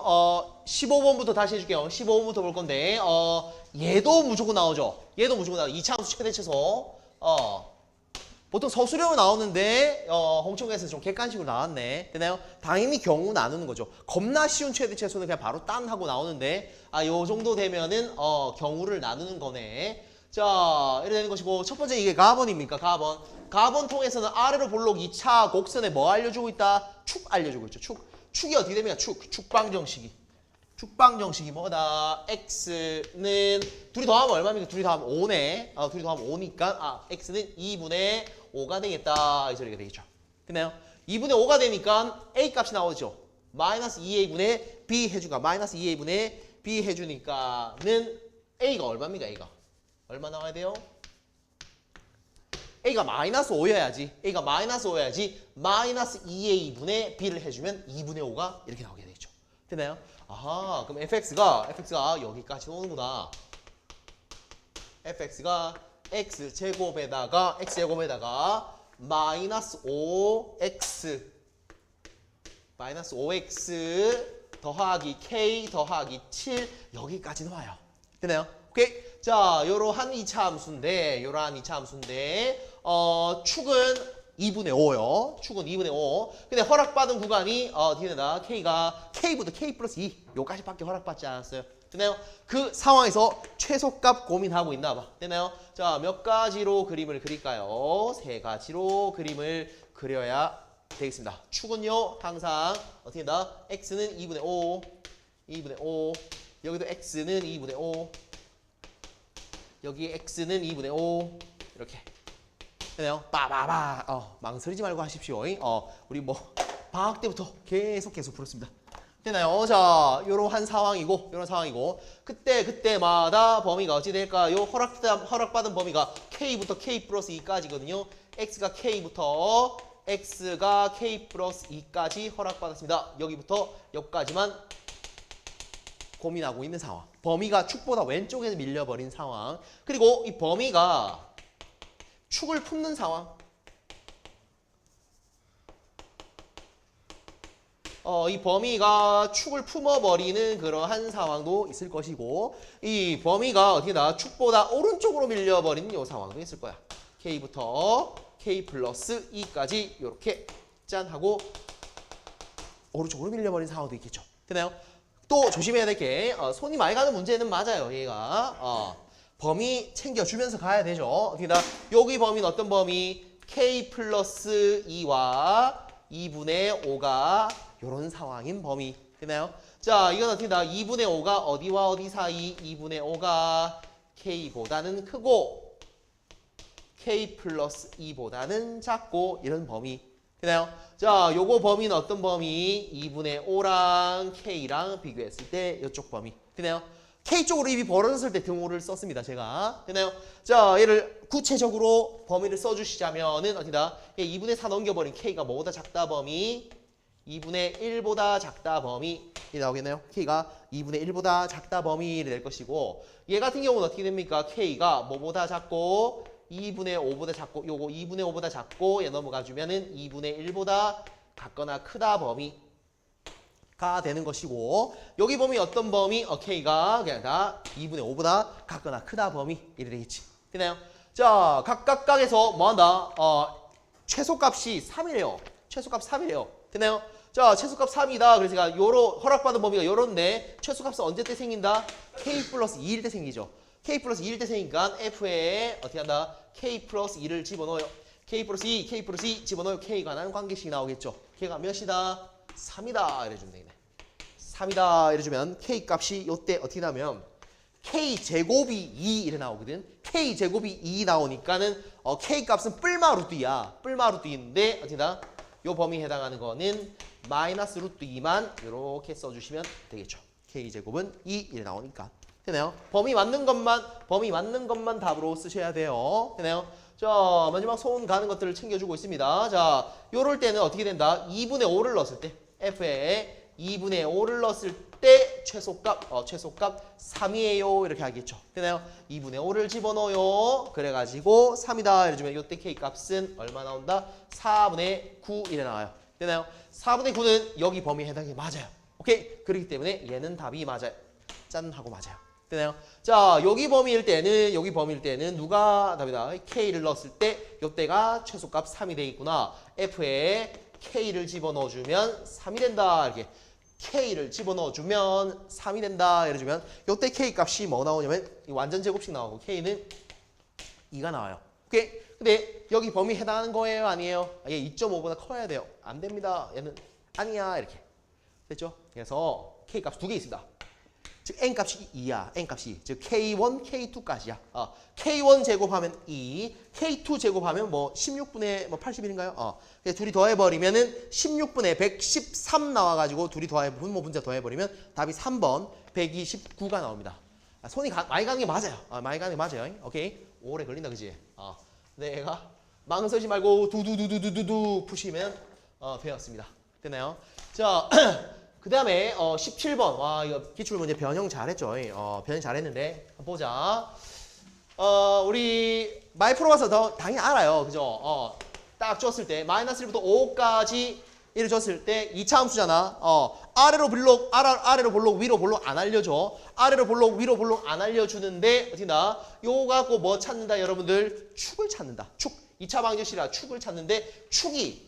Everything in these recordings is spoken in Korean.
15번부터 다시 해줄게요. 15번부터 볼 건데, 얘도 무조건 나오죠. 얘도 무조건 나오죠. 이차함수 최대 최소. 보통 서술형은 나오는데, 홍천국에서 좀 객관식으로 나왔네. 되나요? 당연히 경우 나누는 거죠. 겁나 쉬운 최대 최소는 그냥 바로 딴 하고 나오는데, 요 정도 되면은, 경우를 나누는 거네. 자, 이렇게 되는 것이고, 첫 번째 이게 가번입니까? 가번. 가번 통해서는 아래로 볼록 2차 곡선에 뭐 알려주고 있다? 축 알려주고 있죠. 축이 어떻게 됩니까? 축방정식이. 축방정식이 뭐다? x는 둘이 더하면 얼마입니까? 둘이 더하면 5네. 둘이 더하면 5니까 x는 2분의 5가 되겠다. 이 소리가 되겠죠. 됐나요? 2분의 5가 되니까 a 값이 나오죠. 마이너스 2a분의 b 해주니까 마이너스 2a분의 b 해주니까는 a가 얼마입니까? a가 얼마 나와야 돼요? a가 마이너스 5여야지. a가 마이너스 5여야지. 마이너스 2a분의 b를 해주면 2분의 5가 이렇게 나오게 되겠죠. 됐나요? 아하, 그럼 fx가 여기까지 오는구나. fx가 x제곱에다가 마이너스 5x 더하기 k 더하기 7 여기까지는 와요. 됐나요? 오케이. 자, 요러한 2차 함수인데, 축은 2분의 5요. 축은 2분의 5. 근데 허락받은 구간이, 어떻게 되나? K부터 K 플러스 2. 요까지밖에 허락받지 않았어요. 됐나요? 그 상황에서 최소값 고민하고 있나 봐. 됐나요? 자, 몇 가지로 그림을 그릴까요? 3가지로 그림을 그려야 되겠습니다. 축은요, 항상, 어떻게 된다? X는 2분의 5. 여기도 X는 2분의 5. 여기 x는 2분의 5 이렇게 되네요. 망설이지 말고 하십시오. 우리 뭐 방학 때부터 계속 풀었습니다. 되나요? 자, 요런 상황이고 그때마다 범위가 어찌 될까요? 허락받은 범위가 k부터 k 플러스 2까지거든요. x가 k 플러스 2까지 허락받았습니다. 여기부터 여기까지만 고민하고 있는 상황. 범위가 축보다 왼쪽에서 밀려버린 상황. 그리고 이 범위가 축을 품는 상황. 이 범위가 축을 품어버리는 그러한 상황도 있을 것이고, 이 범위가 어떻게 축보다 오른쪽으로 밀려버리는 이 상황도 있을 거야. k부터 k 플러스 2까지 이렇게 짠 하고 오른쪽으로 밀려버린 상황도 있겠죠. 되나요? 또 조심해야 될 게 손이 많이 가는 문제는 맞아요. 얘가 범위 챙겨주면서 가야 되죠. 여기 범위는 어떤 범위? k 플러스 2와 2분의 5가 이런 상황인 범위. 되나요? 자, 이건 어떻게 2분의 5가 어디와 어디 사이? 2분의 5가 k보다는 크고 k 플러스 2보다는 작고 이런 범위. 되나요? 자, 요거 범위는 어떤 범위? 2분의 5랑 K랑 비교했을 때 이쪽 범위. 되나요? K 쪽으로 입이 벌어졌을 때 등호를 썼습니다. 제가. 되나요? 자, 얘를 구체적으로 범위를 써주시자면은 어디다? 2분의 4 넘겨버린 K가 뭐보다 작다 범위? 2분의 1보다 작다 범위. 이 나오겠나요? K가 2분의 1보다 작다 범위를 낼 것이고, 얘 같은 경우는 어떻게 됩니까? K가 뭐보다 작고 2분의 5보다 작고, 요거 2분의 5보다 작고, 얘 넘어가 주면은 2분의 1보다 같거나 크다 범위가 되는 것이고, 여기 범위 어떤 범위? K가 그냥 다 2분의 5보다 같거나 크다 범위. 이래 되겠지. 되나요? 자, 각각에서 뭐 한다? 최소값이 3이래요. 최소값 3이래요. 되나요? 자, 최소값 3이다. 그래서 요로 허락받은 범위가 요런데, 최소값은 언제 때 생긴다? K 플러스 2일 때 생기죠. K 플러스 2일 때 생기니까 F에 어떻게 한다? K 플러스 2를 집어넣어요. K 플러스 2 집어넣어요. K가 관한 관계식이 나오겠죠. K가 몇이다? 3이다. 이래주면 되겠네. 3이다. 이래주면 K 값이 요때 어떻게 나면 K 제곱이 2 이래 나오거든. K 제곱이 2 나오니까는 K 값은 뿔마 루트 2야. 뿔마 루트 2인데 어떻게 다? 요 범위에 해당하는 거는 마이너스 루트 2만 이렇게 써주시면 되겠죠. K 제곱은 2 이래 나오니까. 되나요? 범위 맞는 것만 답으로 쓰셔야 돼요. 되나요? 자, 마지막 손 가는 것들을 챙겨주고 있습니다. 자, 요럴 때는 어떻게 된다? 2분의 5를 넣었을 때, F에 2분의 5를 넣었을 때 최소값 3이에요. 이렇게 하겠죠. 되나요? 2분의 5를 집어넣어요. 그래가지고 3이다. 이래주면 요때 K 값은 얼마 나온다? 4분의 9 이래 나와요. 되나요? 4분의 9는 여기 범위에 해당해. 맞아요. 오케이? 그렇기 때문에 얘는 답이 맞아요. 짠 하고 맞아요. 되나요? 자, 여기 범위일 때는 누가 답이다. K를 넣었을 때 이때가 최소값 3이 되겠구나. F에 K를 집어넣어주면 3이 된다. 이렇게 K를 집어넣어주면 3이 된다. 이래주면 이때 K 값이 뭐 나오냐면 완전 제곱식 나오고 K는 2가 나와요. 오케이? 근데 여기 범위 해당하는 거예요? 아니에요? 얘 2.5보다 커야 돼요. 안 됩니다. 얘는 아니야. 이렇게. 됐죠? 그래서 K 값 두 개 있습니다. 즉 N값이 2야. N값이. 즉 K1, K2까지야. K1 제곱하면 2, K2 제곱하면 뭐 16분의 뭐 81인가요? 둘이 더해버리면은 16분의 113 나와가지고 둘이 분모 분자 더해버리면 답이 3번 129가 나옵니다. 손이 많이 가는 게 맞아요. 많이 가는 게 맞아요. 오케이? 오래 걸린다, 그지? 근데 얘가 망설이지 말고 두두두두두두 푸시면 배웠습니다. 됐나요? 자, 그 다음에 17번. 와, 이거 기출문제 변형 잘했죠. 변형 잘했는데 한번 보자. 우리 마이프로가서 더 당연히 알아요. 그죠? 딱 줬을 때 마이너스 1부터 5까지 이를 줬을 때 2차 함수잖아. 아래로 볼록, 위로 볼록 안 알려줘. 아래로 볼록, 위로 볼록 안 알려주는데 어떻게나 요거 갖고 뭐 찾는다, 여러분들? 축을 찾는다. 축. 2차 방정식이라 축을 찾는데 축이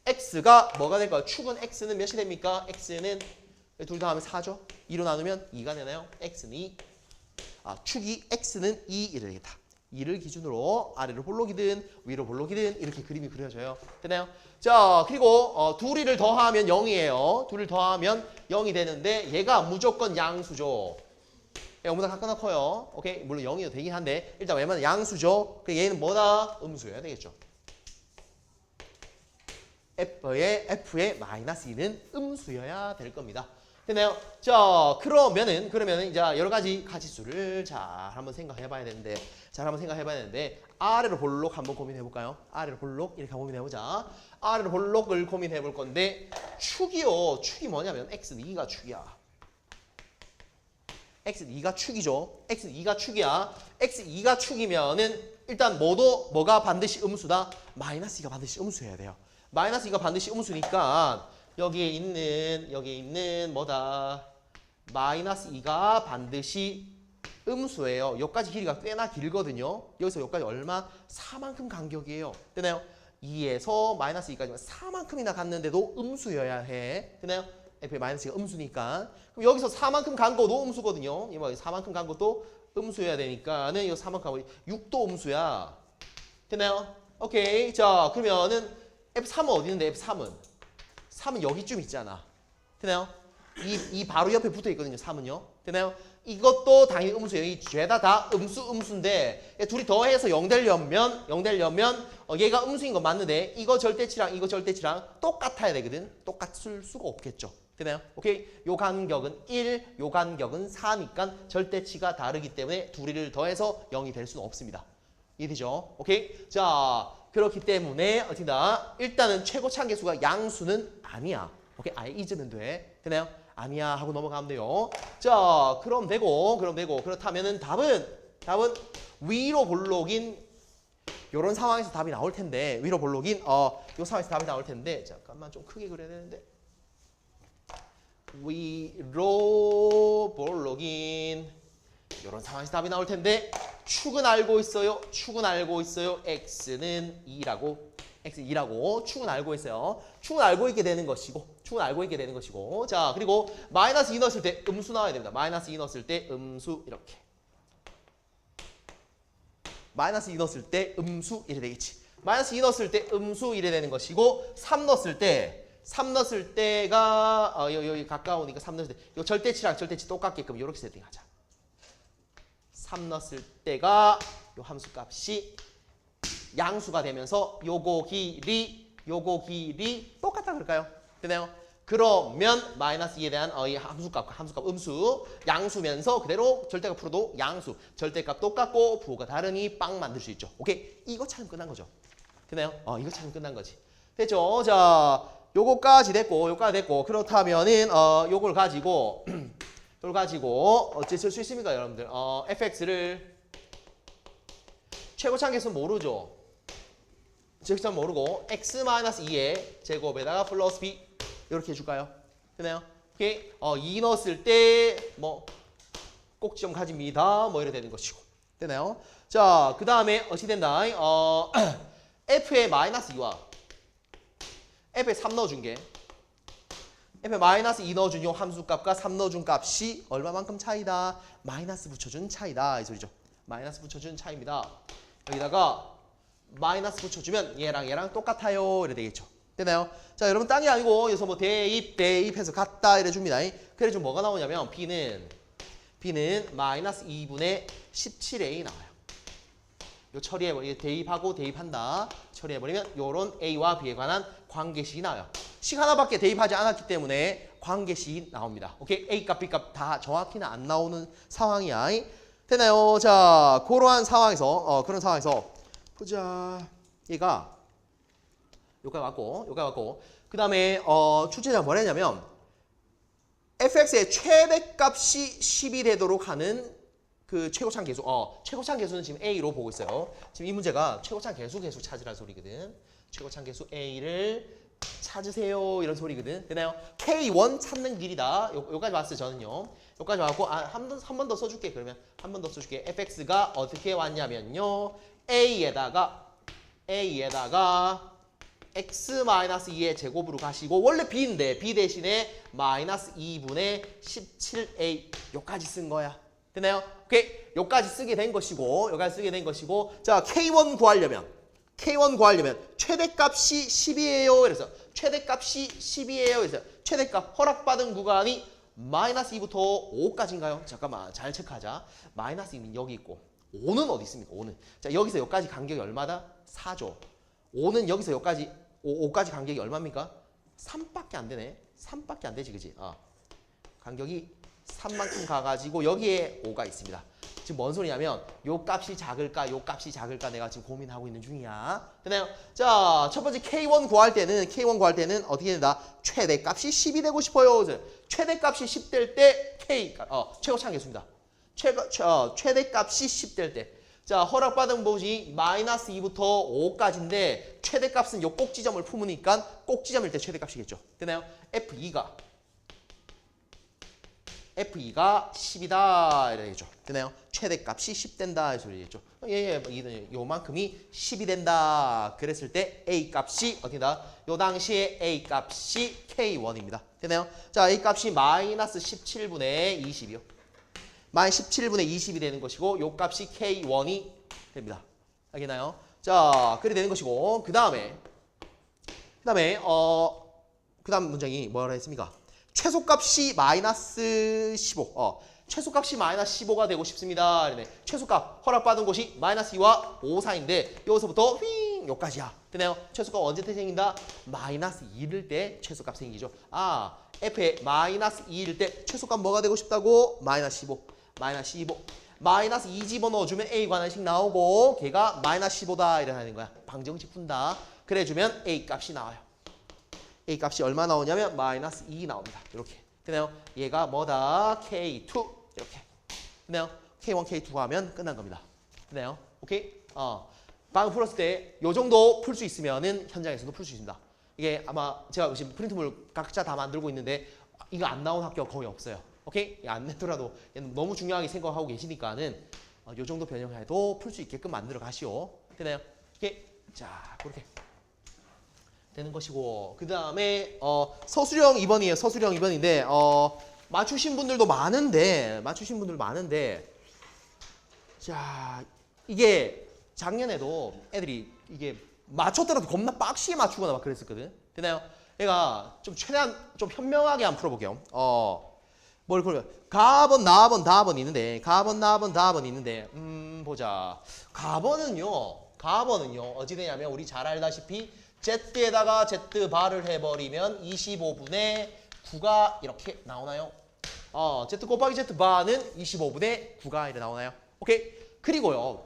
x가 뭐가 될까요? 축은 x는 몇이 됩니까? x는 둘 다 하면 4죠. 2로 나누면 2가 되나요? x는 2. 축이 x는 2 이래 되겠다. 2를 기준으로 아래로 볼록이든 위로 볼록이든 이렇게 그림이 그려져요. 되나요? 자, 그리고 둘이를 더하면 0이에요. 둘을 더하면 0이 되는데 얘가 무조건 양수죠. 얘보다 작거나 커요. 오케이? 물론 0이도 되긴 한데 일단 웬만하면 양수죠. 그래서 얘는 뭐다? 음수여야 되겠죠. F의 마이너스 2는 음수여야 될 겁니다. 됐나요? 자, 그러면은 이제 여러 가지 가지수를 잘 한번 생각해 봐야 되는데, 아래로 볼록 한번 고민해 볼까요? 아래로 볼록 이렇게 고민해 보자. 아래로 볼록을 고민해 볼 건데, 축이요. 축이 뭐냐면 x는 2가 축이야. x는 2가 축이죠. x는 2가 축이야. x는 2가 축이면은 일단 뭐가 반드시 음수다? 마이너스 2가 반드시 음수여야 돼요. 마이너스 2가 반드시 음수니까 여기에 있는 뭐다? 마이너스 2가 반드시 음수예요. 여기까지 길이가 꽤나 길거든요. 여기서 여기까지 얼마? 4만큼 간격이에요. 되나요? 2에서 마이너스 2까지만 4만큼이나 갔는데도 음수여야 해. 되나요? F의 마이너스 2가 음수니까. 그럼 여기서 4만큼 간 것도 음수거든요. 이 4만큼 간 것도 음수여야 되니까는 이거 4만큼 가고 6도 음수야. 되나요? 오케이. 자, 그러면은 F3은 어디 있는데 F3은? 3은 여기쯤 있잖아. 되나요? 이 바로 옆에 붙어 있거든요. 3은요. 되나요? 이것도 당연히 음수예요. 이 죄다 다 음수인데 둘이 더해서 0 되려면 얘가 음수인 건 맞는데 이거 절대치랑 똑같아야 되거든. 똑같을 수가 없겠죠. 되나요? 오케이? 요 간격은 1, 요 간격은 4니까 절대치가 다르기 때문에 둘이를 더해서 0이 될 수는 없습니다. 이해되죠? 오케이? 자, 그렇기 때문에 어떻게다 일단은 최고 참계수가 양수는 아니야. 오케이? 아예 잊으면 돼. 되나요? 아니야 하고 넘어가면 돼요. 자, 그럼 되고 그렇다면은 답은 위로 볼록인 요런 상황에서 답이 나올 텐데 위로 볼록인 요 상황에서 답이 나올 텐데 잠깐만 좀 크게 그려야 되는데 위로 볼록인 이런 상황에서 답이 나올 텐데 축은 알고 있어요. x는 2라고. 축은 알고 있어요. 축은 알고 있게 되는 것이고. 자, 그리고 마이너스 2 넣었을 때 음수 나와야 됩니다. 마이너스 2 넣었을 때 음수 이렇게. 마이너스 2 넣었을 때 음수 이래 되겠지. 마이너스 2 넣었을 때 음수 이래 되는 것이고 3 넣었을 때가 여기 가까우니까 3 넣었을 때 이 절대치랑 절대치 똑같게끔 이렇게 세팅하자. 3 넣었을 때가 요 함수 값이 양수가 되면서 요거 길이 똑같다 그럴까요? 되나요? 그러면 마이너스 2에 대한 이 함수값 음수 양수면서 그대로 절대값 풀어도 양수 절대값 똑같고 부호가 다르니 빵 만들 수 있죠. 오케이? 이거 찾으면 끝난 거죠. 되나요? 이거 찾으면 끝난 거지. 됐죠? 자, 요거까지 됐고 그렇다면은 요걸 가지고 어찌 쓸 수 있습니까, 여러분들? fx를 최고 참계수는 모르죠. 모르고 x-2의 제곱에다가 플러스 b 이렇게 해줄까요? 되나요? 오케이. 2 넣었을 때 뭐 꼭지점 가집니다. 뭐 이래 되는 것이고. 되나요? 자, 그 다음에 어찌 된다? f에 마이너스 2와 f에 3 넣어준 게 f에 마이너스 2 넣어준 요 함수값과 3 넣어준 값이 얼마만큼 차이다? 마이너스 붙여준 차이다. 이 소리죠. 마이너스 붙여준 차이입니다. 여기다가 마이너스 붙여주면 얘랑 똑같아요. 이래 되겠죠. 되나요? 자, 여러분 딴 게 아니고 여기서 뭐 대입해서 같다 이래 줍니다. 그래 좀 뭐가 나오냐면 B는 마이너스 2분의 17A 나와요. 요 처리해버리면 대입하고 대입한다. 처리해버리면 요런 A와 B에 관한 관계식이 나와요. 식 하나밖에 대입하지 않았기 때문에 관계식이 나옵니다. 오케이? A값, B값 다 정확히는 안 나오는 상황이야. 되나요? 자, 그러한 상황에서 그런 상황에서 보자. 얘가 여기까지 왔고 그 다음에 출제자가 뭐라 했냐면 fx의 최대값이 10이 되도록 하는 그 최고창 계수. 최고창 계수는 지금 A로 보고 있어요. 지금 이 문제가 최고창 계수 찾으라는 소리거든. 최고창 계수 A를 찾으세요. 이런 소리거든. 되나요? K1 찾는 길이다. 여기까지 왔어요, 저는요. 여기까지 왔고, 한 번 더 써줄게. 그러면 한 번 더 써줄게. fx가 어떻게 왔냐면요. A에다가 x-2의 제곱으로 가시고, 원래 B인데, B 대신에 마이너스 2분의 17A 요까지 쓴 거야. 되나요? 오케이. 요까지 쓰게 된 것이고, 자, K1 구하려면 최대값이 10이에요. 그래서 최대값이 10이에요. 그래서 최대값 허락받은 구간이 마이너스 2부터 5까지인가요? 잠깐만, 잘 체크하자. 마이너스 2는 여기 있고 5는 어디 있습니까? 5는. 자, 여기서 여기까지 간격이 얼마다? 4죠. 5는 여기서 여기까지 5까지 간격이 얼마입니까? 3밖에 안 되네. 3밖에 안 되지, 그지? 간격이 3만큼 가가지고 여기에 5가 있습니다. 지금 뭔 소리냐면 요 값이 작을까 요 값이 작을까 내가 지금 고민하고 있는 중이야. 되나요? 자, 첫 번째 K1 구할 때는 어떻게 된다? 최대값이 10이 되고 싶어요. 최대값이 10 될 때 K 최고차항 계수입니다. 최대값이 10 될 때. 자, 허락받은 보지 마이너스 2부터 5까지인데 최대값은 요 꼭지점을 품으니까 꼭지점일 때 최대값이겠죠. 되나요? F2가 10이다 이러겠죠. 되나요? 최대값이 10 된다 이 소리겠죠. 요만큼이 10이 된다. 그랬을 때 A 값이 어디다? 요 당시에 A 값이 K1입니다. 되나요? 자, A 값이 마이너스 17분의 20이요. 마이너스 17분의 20이 되는 것이고 요 값이 K1이 됩니다. 알겠나요? 자, 그래 되는 것이고 그 다음에 문장이 뭐라 했습니까? 최소값이 마이너스 15. 최소값이 마이너스 15가 되고 싶습니다. 이러네. 최소값 허락받은 곳이 마이너스 2와 5 사이인데 여기서부터 휙 여기까지야. 되나요? 최소값 언제 생긴다? 마이너스 2일 때 최소값 생기죠. f에 마이너스 2일 때 최소값 뭐가 되고 싶다고? 마이너스 15. 마이너스 2 집어넣어주면 A 관한식 나오고 걔가 마이너스 15다 이러는 거야. 방정식 푼다. 그래주면 A 값이 나와요. A 값이 얼마 나오냐면 마이너스 2 나옵니다. 이렇게. 되나요? 얘가 뭐다? K2. 이렇게. 되나요? K1, K2 하면 끝난 겁니다. 되나요? 오케이? 방금 풀었을 때 요 정도 풀 수 있으면은 현장에서도 풀 수 있습니다. 이게 아마 제가 지금 프린트물 각자 다 만들고 있는데 이거 안 나온 학교가 거의 없어요. 오케이? 안 내더라도 너무 중요하게 생각하고 계시니까는 요 정도 변형해도 풀 수 있게끔 만들어 가시오. 되나요? 오케이? 자, 그렇게. 되는 것이고 그 다음에 서술형 2번이에요. 서술형 2번인데 맞추신 분들도 많은데 자 이게 작년에도 애들이 이게 맞췄더라도 겁나 빡시게 맞추거나 막 그랬었거든. 되나요? 얘가 좀 최대한 좀 현명하게 한번 풀어볼게요. 뭘 그러면 가번, 나번, 다번 있는데 보자. 가번은요 어찌 되냐면 우리 잘 알다시피 Z에다가 Z바를 해버리면 25분의 9가 이렇게 나오나요? Z 곱하기 Z바는 25분의 9가 이렇게 나오나요? 오케이. 그리고요.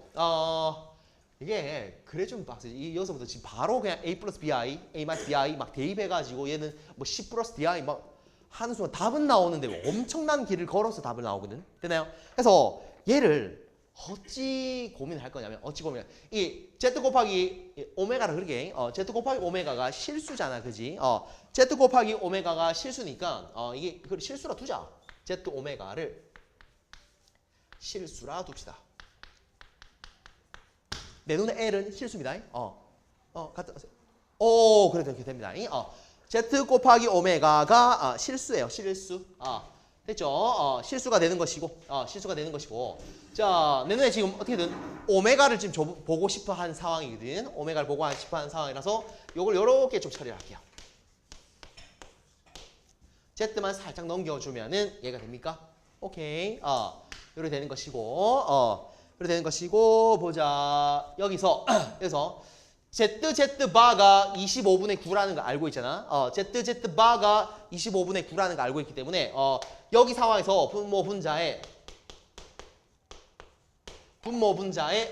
이게 그래 좀 빡세지. 여기서부터 지금 바로 그냥 A 플러스 BI, A 마이너스 BI 막 대입해가지고 얘는 뭐 C 플러스 DI 막 하는 순간 답은 나오는데 엄청난 길을 걸어서 답을 나오거든. 되나요? 그래서 얘를 어찌 고민을 할 거냐면 어찌 고민. 이 z 곱하기 오메가를 그렇게 z 곱하기 오메가가 실수잖아, 그지? z 곱하기 오메가가 실수니까 이게 실수라 두자. z 오메가를 실수라 둡시다. 내 눈에 L은 실수입니다. 갖다 놓으세요. 오, 그래, 그렇게 됩니다. Z 곱하기 오메가가 실수예요. 실수. 됐죠? 실수가 되는 것이고, 실수가 되는 것이고. 자, 내 눈에 지금 어떻게든 오메가를 지금 보고 싶어 한 상황이거든. 오메가를 보고 싶어 한 상황이라서 요걸 요렇게 좀 처리를 할게요. Z만 살짝 넘겨주면은 얘가 됩니까? 오케이. 요렇게 되는 것이고, 이렇게 되는 것이고, 보자. 여기서 ZZ 바가 25분의 9라는 거 알고 있잖아. ZZ 바가 25분의 9라는 거 알고 있기 때문에 여기 상황에서 분모 분자에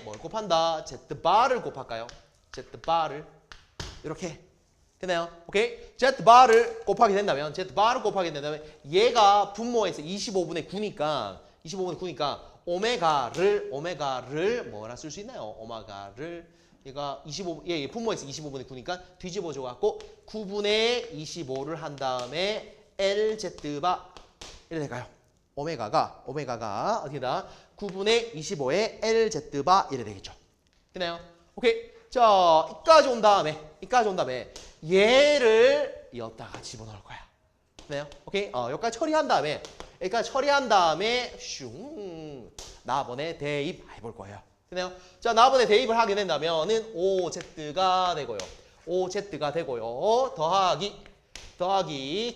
뭘 곱한다? Z 바를 곱할까요? Z 바를 이렇게 되나요? 오케이. Z 바를 곱하게 된다면 얘가 분모에서 25분의 9니까 오메가를 뭐라 쓸 수 있나요? 오메가를 얘가 25, 분모에서 25분의 9니까 뒤집어 줘 갖고 9분의 25를 한 다음에 LZ바 이래 될까요? 오메가가 어디다 9분의 25에 LZ바 이래 되겠죠. 되나요? 오케이. 자, 이까지 온 다음에 얘를 여기다가 집어넣을 거야. 되나요? 오케이. 여기까지 처리한 다음에 슝 나번에 대입해 볼 거예요. 되나요? 자, 나번에 대입을 하게 된다면은 OZ가 되고요. 더하기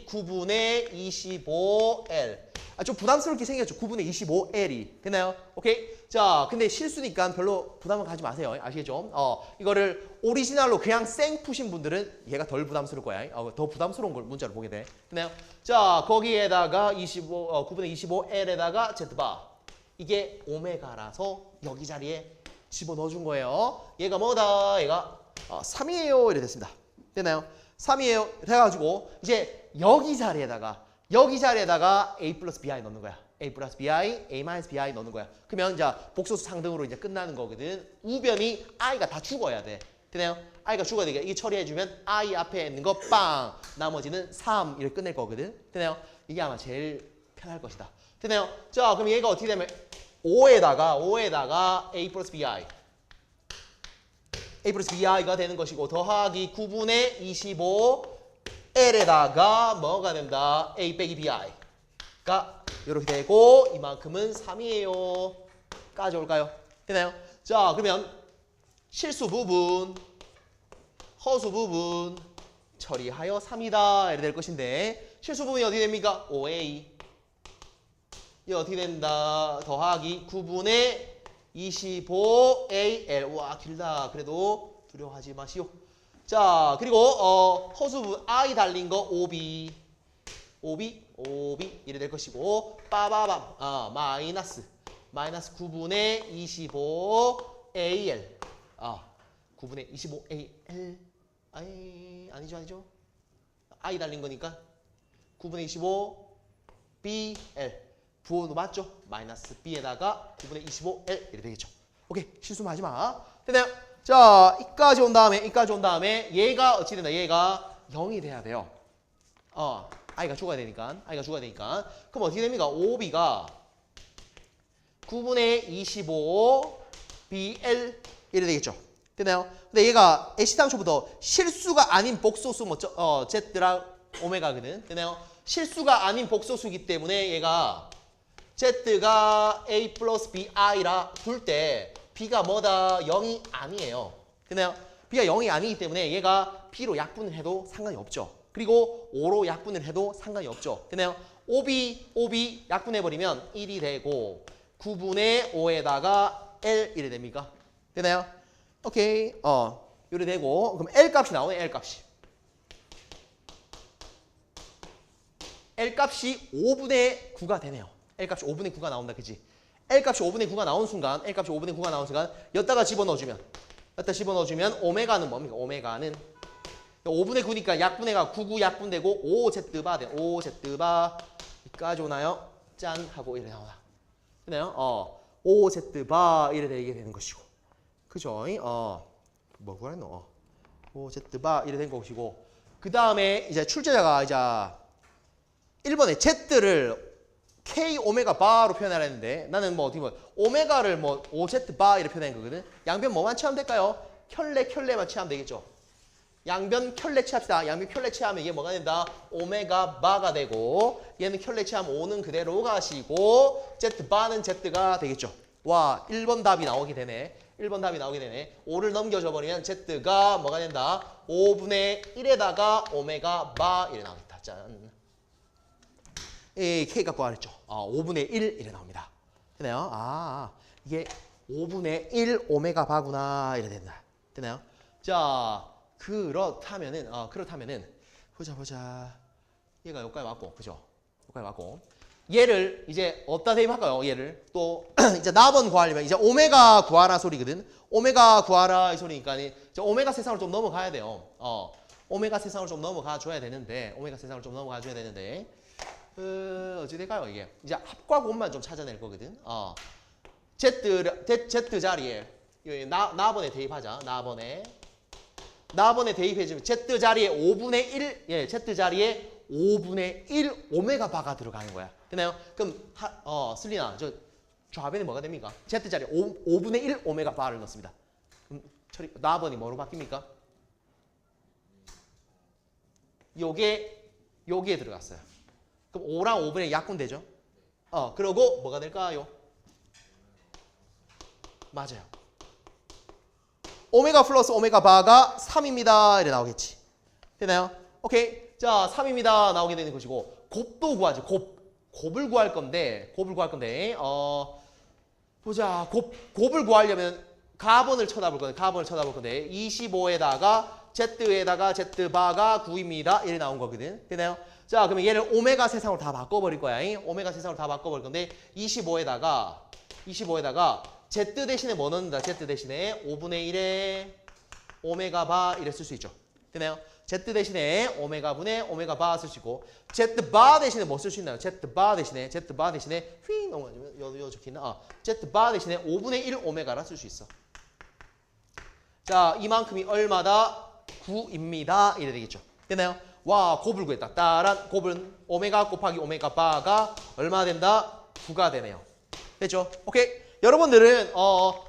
9분의 25L. 좀 부담스럽게 생겼죠. 9분의 25L이. 되나요? 오케이? 자, 근데 실수니까 별로 부담을 가지 마세요. 아시겠죠? 이거를 오리지널로 그냥 생 푸신 분들은 얘가 덜 부담스러울 거야. 더 부담스러운 걸 문자로 보게 돼. 되나요? 자, 거기에다가 9분의 25L에다가 Z바. 이게 오메가라서 여기 자리에 집어넣어 준 거예요. 얘가 뭐다? 얘가 3이에요. 이렇게 됐습니다. 됐나요? 3이에요. 돼가지고 이제 여기 자리에다가 A 플러스 BI 넣는 거야. A 플러스 BI, A 마이너스 BI 넣는 거야. 그러면 이제 복소수 상등으로 이제 끝나는 거거든. 우변이 I가 다 죽어야 돼. 되나요? I가 죽어야 되니까 이게 처리해주면 I 앞에 있는 거 빵! 나머지는 3 이렇게 끝낼 거거든. 되나요? 이게 아마 제일 편할 것이다. 되나요? 자, 그럼 얘가 어떻게 되면 5에다가 A 플러스 BI가 되는 것이고 더하기 9분의 25L에다가 뭐가 된다? A 빼기 BI가 이렇게 되고 이만큼은 3이에요. 까지 올까요? 되나요? 자, 그러면 실수 부분, 허수 부분 처리하여 3이다 이렇게 될 것인데 실수 부분이 어떻게 됩니까? 5A 이 어떻게 된다? 더하기 9분의 25AL. 와, 길다. 그래도 두려워하지 마시오. 자, 그리고 허수부 I 달린 거 OB 이래 될 것이고 빠바밤 마이너스 9분의 25AL 9분의 25AL 아니죠 I 달린 거니까 9분의 25BL 부호도 맞죠? 마이너스 B에다가 9분의 25L 이렇게 되겠죠. 오케이, 실수만 하지 마. 됐나요? 자, 이까지 온 다음에 얘가 어찌 된다? 얘가 0이 돼야 돼요. I가 죽어야 되니까. 그럼 어떻게 됩니까? OB가 9분의 25 BL 이래 되겠죠. 됐나요? 근데 얘가 애시당초부터 실수가 아닌 복소수 Z랑 오메가거든. 됐나요? 실수가 아닌 복소수이기 때문에 얘가 Z가 A 플러스 BI라 둘 때 B가 뭐다? 0이 아니에요. 됐나요? B가 0이 아니기 때문에 얘가 B로 약분을 해도 상관이 없죠. 그리고 5로 약분을 해도 상관이 없죠. 됐나요? OB 약분해버리면 1이 되고 9분의 5에다가 L 이래 됩니까? 되나요? 오케이. 이래 되고 그럼 L 값이 나오네. L 값이 5분의 9가 되네요. L 값이 5분의 9가 나온다. 그지? L 값이 5분의 9가 나온 순간 여기다가 집어넣어주면 오메가는 뭡니까? 오메가는 5분의 9니까 약분해가 99 약분되고 5Z바 돼. 5Z바 여기까지 오나요? 짠 하고 이래 나오나. 되나요? OZ 바 이래 되게 되는 것이고. 그죠? 뭐 구하노? OZ 바 이래 된 것이고. 그 다음에 이제 출제자가 이제 1번에 Z를 K 오메가 바로 표현하라 했는데 나는 뭐 어떻게 보면 오메가를 뭐 OZ 바 이렇게 표현한 거거든. 양변 뭐만 취하면 될까요? 켤레만 취하면 되겠죠. 양변 켤레 취합시다. 양변 켤레 취하면 이게 뭐가 된다? 오메가 바가 되고 얘는 켤레 취하면 O는 그대로 가시고 Z 바는 Z가 되겠죠. 와 1번 답이 나오게 되네. 1번 답이 나오게 되네. 5를 넘겨줘 버리면 Z가 뭐가 된다? 5분의 1에다가 오메가 바 이래 나오겠다. 짠. 이 K가 구하랬죠. 5분의 1 이래 나옵니다. 되나요? 이게 5분의 1 오메가 바구나 이래 된다. 되나요? 자, 그렇다면은 보자. 얘가 여기까지 맞고, 그죠? 여기까지 맞고. 얘를 이제 어디다 대입할까요? 얘를 또 이제 나번 구하려면 이제 오메가 구하라 소리거든. 오메가 구하라 이 소리니까 이제 오메가 세상으로 좀 넘어가야 돼요. 오메가 세상으로 좀 넘어가 줘야 되는데, 어찌 될까요 이게? 이제 합과 곱만 좀 찾아낼 거거든. Z 자리에 나번에 대입하자. 나번에 대입해주면 Z 자리에 5분의 1, Z 자리에 5분의 1 오메가 바가 들어가는 거야. 되나요? 그럼 슬리나 저 좌변에 뭐가 됩니까? Z 자리에 5분의 1 오메가 바를 넣습니다. 그럼 나번이 뭐로 바뀝니까? 요게 들어갔어요. 그럼 5랑 5분의 약분 되죠? 그러고 뭐가 될까요? 맞아요. 오메가 플러스 오메가 바가 3입니다. 이래 나오겠지. 되나요? 오케이. 자, 3입니다. 나오게 되는 것이고 곱도 구하죠. 곱을 구할 건데 보자. 곱을 구하려면 가번을 쳐다볼 건데 25에다가 Z에다가 Z바가 9입니다. 이래 나온 거거든. 되나요? 자, 그러면 얘를 오메가 세상으로 다 바꿔버릴 거야. 오메가 세상으로 다 바꿔버릴 건데 25에다가 Z 대신에 뭐 넣는다? Z 대신에 5분의 1에 오메가 바 이래 쓸 수 있죠. 되나요? Z 대신에 오메가 분의 오메가 바 쓸 수 있고 Z 바 대신에 뭐 쓸 수 있나요? Z 바 대신에 휘 넘어가면 요 적히나 Z 바 대신에 5분의 1 오메가라 쓸 수 있어. 자, 이만큼이 얼마다? 9입니다. 이래 되겠죠. 되나요? 와, 곱을 구했다. 따란 곱은 오메가 곱하기 오메가 바가 얼마 된다? 9가 되네요. 됐죠? 오케이. 여러분들은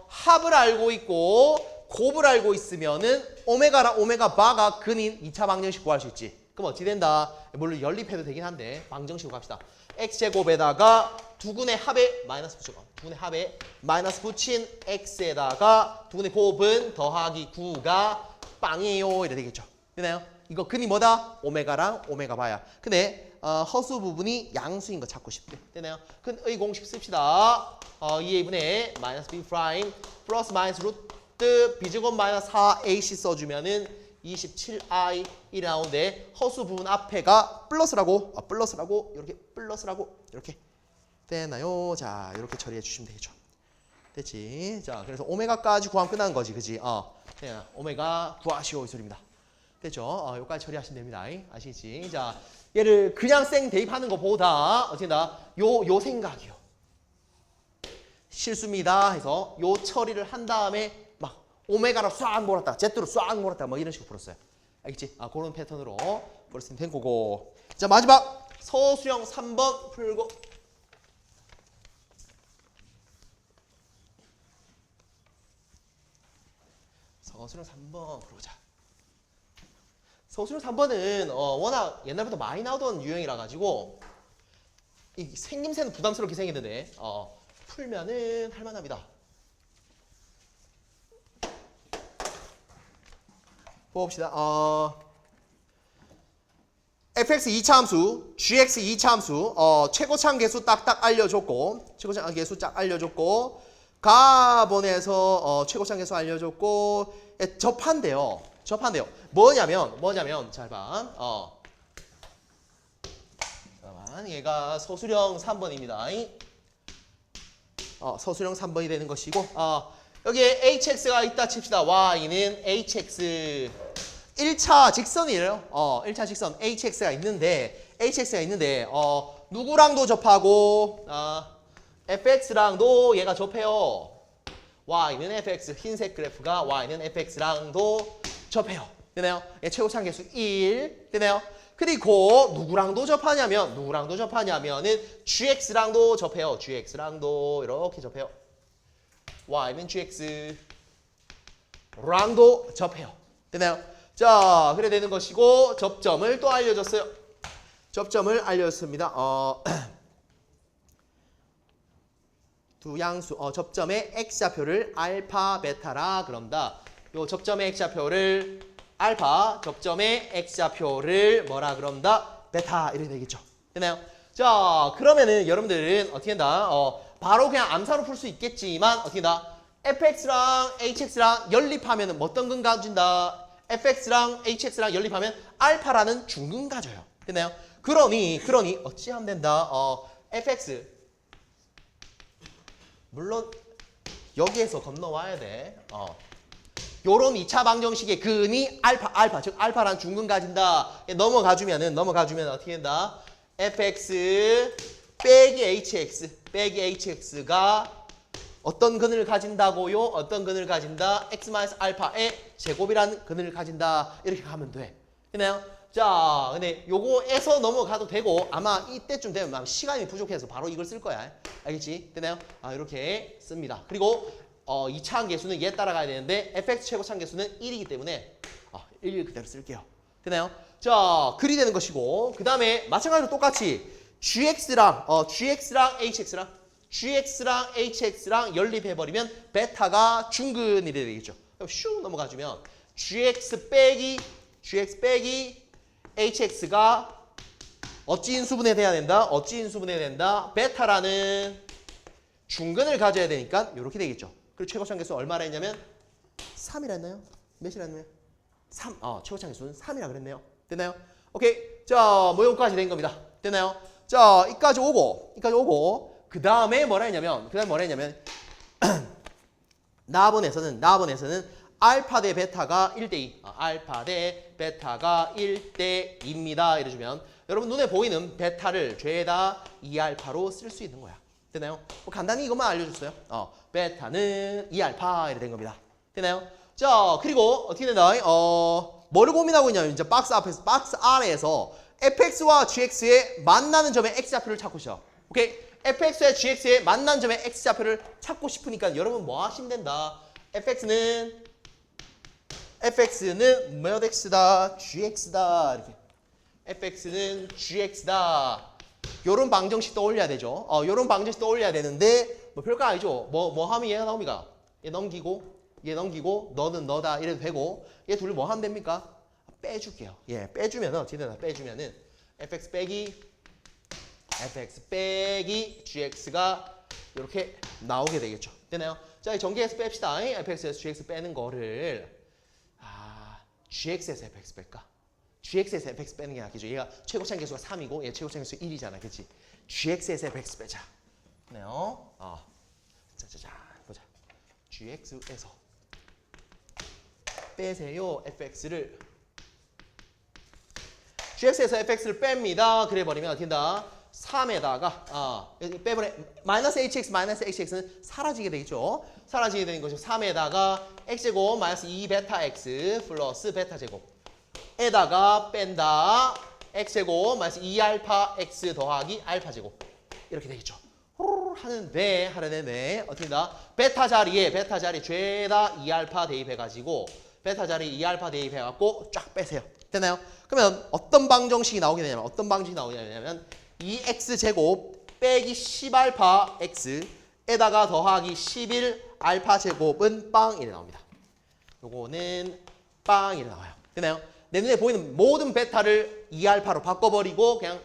합을 알고 있고 곱을 알고 있으면은 오메가랑 오메가 바가 근인 2차 방정식 구할 수 있지. 그럼 어찌 된다? 물론 연립해도 되긴 한데 방정식으로 갑시다. x제곱에다가 두근의 합에 마이너스 붙여. 두근의 합에 마이너스 붙인 x에다가 두근의 곱은 더하기 9가 빵이에요. 이래 되겠죠. 되나요? 이거 근이 뭐다? 오메가랑 오메가 바야. 근데 허수 부분이 양수인 거 찾고 싶대. 되나요? 근의 공식 씁시다. 2a분의 마이너스 b 프라임 플러스 마이너스 루트 b제곱 마이너스 4ac 써주면은 27i 이 나오는데 허수 부분 앞에가 플러스라고 이렇게 플러스라고 이렇게 되나요? 자, 이렇게 처리해 주시면 되겠죠. 됐지? 자, 그래서 오메가까지 구하면 끝난 거지, 그지? 오메가 구하시오 이 소리입니다. 됐죠? 여기까지 처리하시면 됩니다. 아시겠지? 자, 얘를 그냥 생 대입하는 것보다 어쨌다 요 생각이요. 실수입니다 해서 요 처리를 한 다음에 막 오메가로 싹 몰았다, Z로 싹 몰았다 뭐 이런 식으로 풀었어요. 알겠지? 그런 패턴으로 풀었으면 된 거고. 자, 마지막 서술형 3번 풀고. 서술형 3번 풀어보자. 서술형 3번은 워낙 옛날부터 많이 나오던 유형이라 가지고 이 생김새는 부담스럽게 생기는데 풀면은 할만합니다. 봅시다. fx 2차 함수, gx 2차 함수, 최고차항 계수 딱딱 알려줬고, 가본에서 최고차항 계수 알려줬고, 접한대요. 뭐냐면 잘 봐. 잠깐만, 얘가 서술형 3번입니다. 서술형 3번이 되는 것이고, 여기에 hx가 있다 칩시다. y는 hx 1차 직선이에요. 1차 직선 hx가 있는데 누구랑도 접하고 fx랑도 얘가 접해요. y는 fx, 흰색 그래프가 y는 fx랑도 접해요. 되나요? 예, 최고차항 계수 1. 되나요? 그리고 누구랑도 접하냐면은 gx랑도 접해요. gx랑도 이렇게 접해요. y는 gx랑도 접해요. 되나요? 자, 그래 되는 것이고 접점을 또 알려줬어요. 접점을 알려줬습니다. 두 양수 접점의 x좌표를 알파 베타라 그런다. 요 접점의 x좌표를 알파, 접점의 x좌표를 뭐라 그런다? 베타 이렇게 되겠죠. 되나요? 자, 그러면은 여러분들은 어떻게 한다? 바로 그냥 암사로 풀 수 있겠지만 어떻게 한다? fx랑 hx랑 연립하면은 어떤 근 가진다? fx랑 hx랑 연립하면 알파라는 중근 가져요. 되나요? 그러니 어찌하면 된다? fx 물론 여기에서 건너와야 돼. 요런 2차 방정식의 근이 알파, 즉 알파라는 중근 가진다. 넘어가주면 어떻게 된다? fx 빼기 hx가 어떤 근을 가진다고요? 어떤 근을 가진다? x-알파의 제곱이라는 근을 가진다. 이렇게 가면 돼. 되나요? 자, 근데 요거에서 넘어가도 되고 아마 이때쯤 되면 시간이 부족해서 바로 이걸 쓸 거야. 알겠지? 되나요? 이렇게 씁니다. 그리고 2차항 계수는 얘 따라가야 되는데 fx 최고차항 계수는 1이기 때문에 1 그대로 쓸게요. 되나요? 자, 글이 되는 것이고 그 다음에 마찬가지로 똑같이 gx랑 hx랑 연립해버리면 베타가 중근이 되겠죠. 그럼 슉 넘어가주면 gx 빼기 hx가 어찌 인수분해 돼야 된다? 베타라는 중근을 가져야 되니까 이렇게 되겠죠. 그리고 최고차항 계수 얼마나 했냐면 3이라 했나요? 몇이라 했나요? 3. 최고차항 계수는 3이라 그랬네요. 됐나요? 오케이. 자, 뭐 여기까지 된 겁니다. 됐나요? 자, 이까지 오고 그 다음에 뭐라 했냐면 나번에서는 알파 대 베타가 1대2 알파 대 베타가 1대2입니다. 이래주면 여러분 눈에 보이는 베타를 죄다 2알파로 쓸 수 있는 거야. 되나요? 간단히 이것만 알려줬어요. 베타는 2알파 이렇게 된 겁니다. 되나요? 자, 그리고 어떻게 된다? 뭐를 고민하고 있냐면 이제 박스 안에서 fx와 gx의 만나는 점의 x좌표를 찾고 싶어. 오케이? fx와 gx의 만나는 점의 x좌표를 찾고 싶으니까 여러분 뭐 하시면 된다? fx는 몇 x다? gx다. 이렇게. fx는 gx다. 요런 방정식 떠올려야 되죠. 요런 방정식 떠올려야 되는데 뭐 별거 아니죠. 뭐 하면 얘가 나옵니까? 얘 넘기고 너는 너다 이래도 되고 얘 둘을 뭐 하면 됩니까? 빼줄게요. 예, 빼주면은 어떻게 되나? 빼주면은 fx 빼기 gx가 이렇게 나오게 되겠죠. 되나요? 자, 전개해서 뺍시다. fx에서 gx 빼는 거를 gx에서 fx 뺄까? gx에서 fx 빼는 게 낫겠죠. 얘가 최고차항 계수가 3이고 얘 최고차항 계수 1이잖아. 그렇지? gx에서 fx 빼자. 네요. 자, 보자. gx에서 빼세요. fx를. gx에서 fx를 뺍니다. 그래 버리면 어떻게 된다? 3에다가 여기 빼버려 마이너스 hx는 사라지게 되겠죠. 사라지게 되는 것이고 3에다가 x제곱 마이너스 2베타 x 플러스 베타 제곱 에다가 뺀다 x제곱 마이너스 2알파 x 더하기 알파 제곱 이렇게 되겠죠. 하는데 어떻게 된다? 베타 자리에 죄다 2알파 대입해가지고 베타 자리에 2알파 대입해갖고 쫙 빼세요. 되나요? 그러면 어떤 방정식이 나오게 되냐면 2x제곱 빼기 10알파 x에다가 더하기 11알파 제곱은 빵 이래 나옵니다. 요거는 빵 이래 나와요. 되나요? 내 눈에 보이는 모든 베타를 2알파로 바꿔버리고 그냥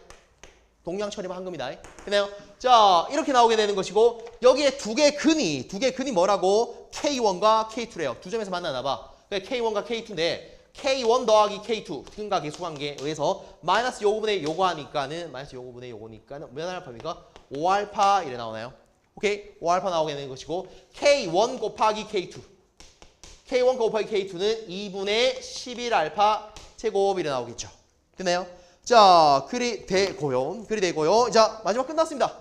동량 처리만 한 겁니다. 되나요? 자, 이렇게 나오게 되는 것이고 여기에 두 개 근이 뭐라고? K1과 K2래요. 두 점에서 만나나 봐. K1과 K2인데 K1 더하기 K2 근과 계수관계에 의해서 마이너스 요거분의 요거 하니까는 마이너스 요거분의 요거니까는 몇 알파입니까? 5알파 이래 나오나요? 오케이? 5알파 나오게 되는 것이고 K1 곱하기 K2 K2는 2분의 11알파 제곱 이래 나오겠죠. 됐나요? 자, 글이 되고요. 자, 마지막 끝났습니다.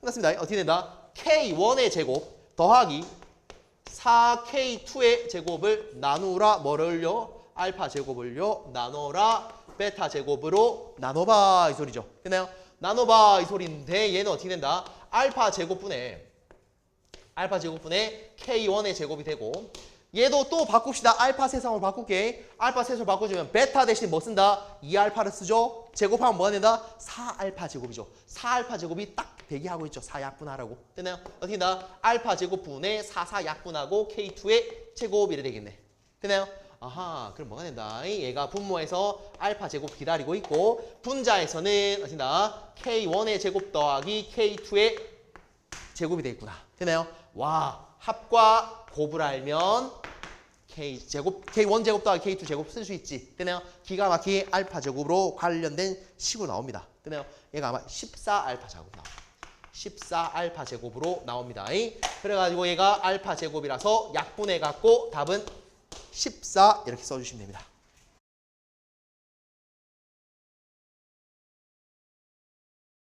어떻게 된다? K1의 제곱 더하기 4K2의 제곱을 나누라 뭐를요? 알파 제곱을요? 나눠라 베타 제곱으로 나눠봐 이 소리죠. 됐나요? 나눠봐 이 소리인데 얘는 어떻게 된다? 알파 제곱분의 K1의 제곱이 되고 얘도 또 바꿉시다. 알파 세상으로 바꿀게. 알파 세상으로 바꿔주면 베타 대신 뭐 쓴다? 2알파를 쓰죠. 제곱하면 뭐가 된다? 4알파 제곱이죠. 4알파 제곱이 딱 대기하고 있죠. 4약분하라고. 됐나요? 어떻게 된다? 알파 제곱분의 4약분하고 K2의 제곱 이래 되겠네. 됐나요? 아하, 그럼 뭐가 된다? 얘가 분모에서 알파 제곱 기다리고 있고 분자에서는 어떻게 된다? K1의 제곱 더하기 K2의 제곱이 되겠구나. 됐나요? 와, 합과 곱을 알면 K1 제곱 더하기 K2 제곱 쓸 수 있지. 됐나요? 기가 막히게 알파 제곱으로 관련된 식으로 나옵니다. 됐나요? 얘가 아마 14알파 제곱 나옵니다. 14알파 제곱으로 나옵니다. 그래가지고 얘가 알파 제곱이라서 약분해 갖고 답은 14 이렇게 써주시면 됩니다.